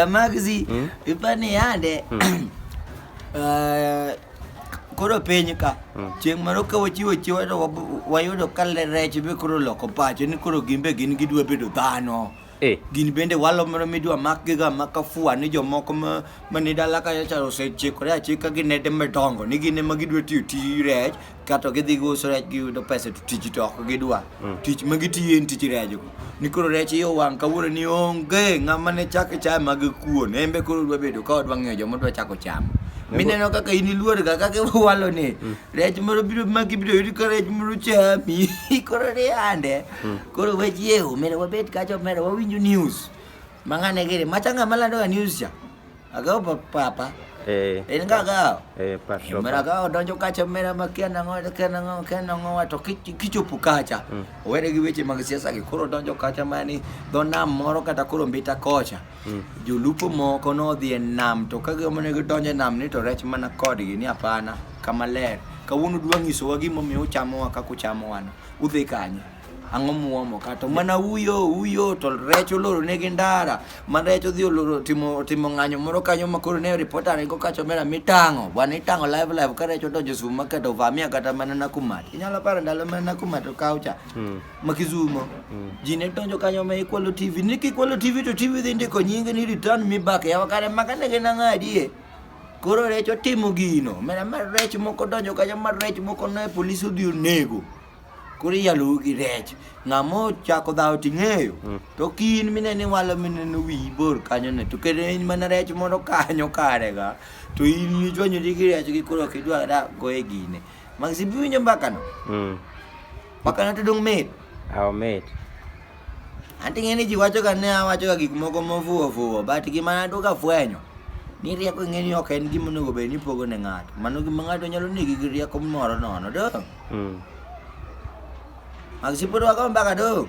Magzi ipani yande koro penj ka chieng' moro ka wachiwo chiwo to wayudo ka rech be koro loko pacho ni koro gin gidwa bedo dhano. Gin bende walo moro midwa makgi ga makafua ni jomoko mani dala kacha osechikore achika gi nede madongo ni gin ema gidwa tiyo tij rech kato gidhi giuso rech giyudo pesa to tich to ok gidwa. Tich ma gitiyo en tich rech ni koro rech iyo wang' kawuono ni onge ng'ama ne chako cham mag kuon embe koro dwa bedo ka odwa ng'eyo joma dwa chako chamo. Mineno kaka in iluor ga kaka walo ni rech moro biro maki biro yudi ka rech moro chami koro ni ande koro wechiewo mere wabet kacho mere wawinjo news mang'ane gire machanga malando ga news cha agao papa en gaga pastor mera ga donjo kacho mera makiana ng'o to kichopo kacha owere gi weche mag siasa gi koro donjo kacha mani dho nam moro kata koro mbita kocha jolupo moko nodhi e nam to ka gimone gidonjo e nam ni to rech mana kodgi ni apana kama ler kawuono dwa ng'isowa gimomiyo uchamowa kaka uchamowa no udhi kanye ang'o muomo kato mana uyo to rech oloro negi ndara man rech odhi oloro timo ng'anyo moro kanyo makoro ne reporter go kacho mera mitang'o bwana itang'o live ka rech odonjo Sumo kata Vamia kata mana Nakumatt inyalo paro ndalo mana Nakumatt kaucha makizumo ji ne donjo kanyo ma ikwalo TV ni kikwalo TV to TV dhi ndiko nyinge ni return me back yawa kare makane gi nang'adie koro rech otimo gino mera mar rech moko donjo kanyo mar rech moko ne polisi odhi onego koro yalo gi rech ng'amo chako dhao ting'eyo to kin mineni walo mineno wi bor kanyo ne to kene mana rech moro kanyo kare ga to in ichwanyori gi rech gi koro kidwa da goe gine magsi biwinjo mbakano mbakano to dong mit mit anti ng'eni ji wacho ga ne awacho ga gik moko mofuo but gima nado ga fwenyo ni rieko ng'eni ok en gima onego bed ni pogo ne ng'ato mano gima ng'ato nyalo nigi gi rieko moro nono do Magsi puro ako mbaka dong.